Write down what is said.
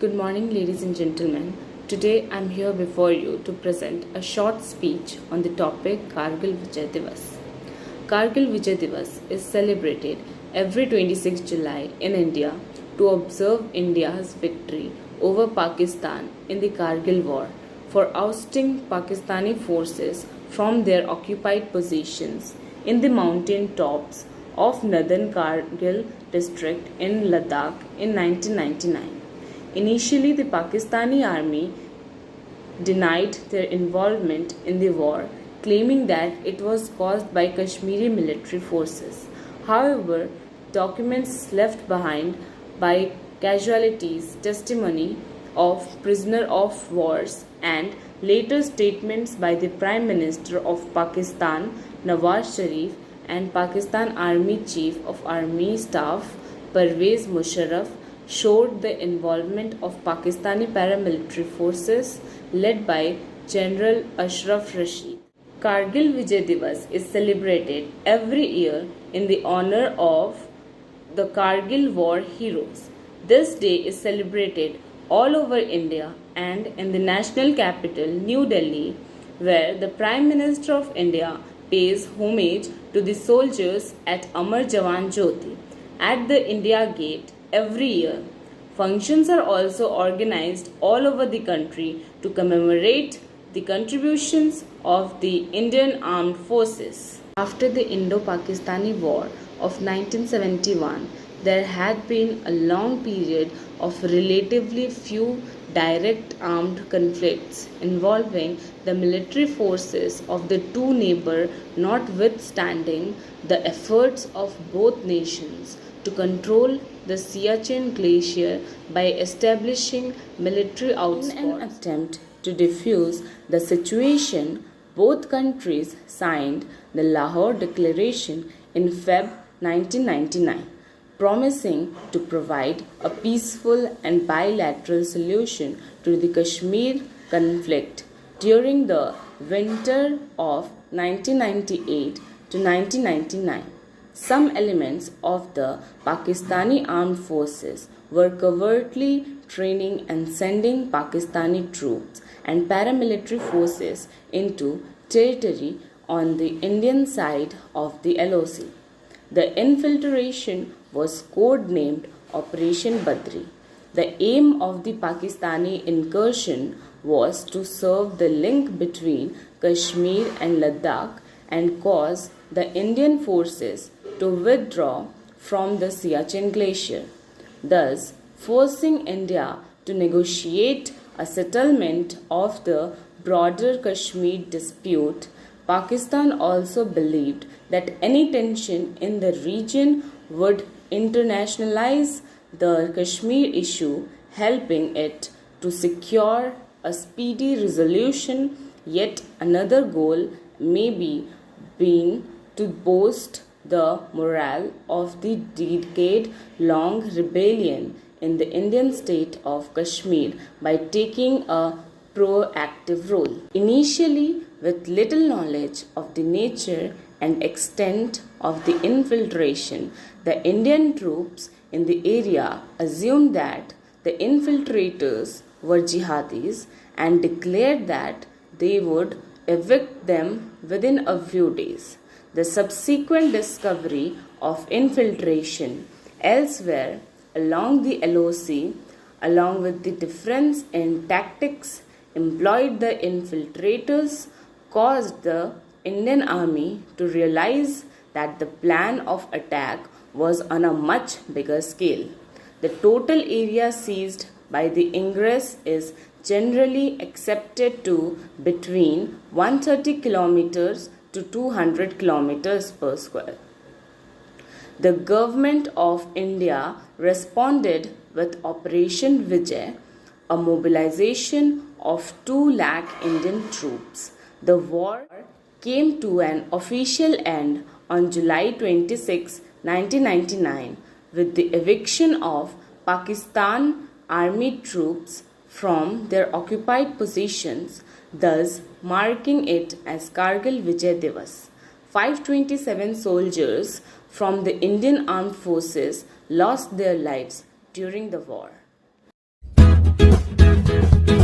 Good morning, ladies and gentlemen. Today I'm here before you to present a short speech on the topic Kargil Diwas. Kargil Diwas is celebrated every 26 July in India to observe India's victory over Pakistan in the Kargil War for ousting Pakistani forces from their occupied positions in the mountain tops of northern Kargil district in Ladakh in 1999. Initially, the Pakistani army denied their involvement in the war, claiming that it was caused by Kashmiri military forces. However, documents left behind by casualties, testimony of prisoner of wars, and later statements by the Prime Minister of Pakistan, Nawaz Sharif, and Pakistan Army Chief of Army Staff, Pervez Musharraf, showed the involvement of Pakistani paramilitary forces led by General Ashraf Rashid. Kargil Vijay Diwas is celebrated every year in the honor of the Kargil war heroes. This day is celebrated all over India and in the national capital, New Delhi, where the Prime Minister of India pays homage to the soldiers at Amar Jawan Jyoti at the India Gate every year. Functions are also organized all over the country to commemorate the contributions of the Indian Armed Forces. After the Indo-Pakistani War of 1971, there had been a long period of relatively few direct armed conflicts involving the military forces of the two neighbors, notwithstanding the efforts of both nations to control the Siachen Glacier by establishing military outspots. In an attempt to defuse the situation, both countries signed the Lahore Declaration in Feb 1999, promising to provide a peaceful and bilateral solution to the Kashmir conflict during the winter of 1998 to 1999. Some elements of the Pakistani armed forces were covertly training and sending Pakistani troops and paramilitary forces into territory on the Indian side of the LOC. The infiltration was codenamed Operation Badri. The aim of the Pakistani incursion was to serve the link between Kashmir and Ladakh and cause the Indian forces to withdraw from the Siachen Glacier, thus forcing India to negotiate a settlement of the broader Kashmir dispute. Pakistan also believed that any tension in the region would internationalize the Kashmir issue, helping it to secure a speedy resolution. Yet another goal may be being to boost the morale of the decade-long rebellion in the Indian state of Kashmir by taking a proactive role. Initially, with little knowledge of the nature and extent of the infiltration, the Indian troops in the area assumed that the infiltrators were jihadis and declared that they would evict them within a few days. The subsequent discovery of infiltration elsewhere along the LOC, along with the difference in tactics employed the infiltrators, caused the Indian Army to realize that the plan of attack was on a much bigger scale. The total area seized by the ingress is generally accepted to between 130 kilometers to 200 kilometers per square. The government of India responded with Operation Vijay, a mobilization of 2 lakh Indian troops. The war came to an official end on July 26, 1999, with the eviction of Pakistan Army troops from their occupied positions, thus marking it as Kargil Vijay Diwas. 527 soldiers from the Indian Armed Forces lost their lives during the war. Thank you.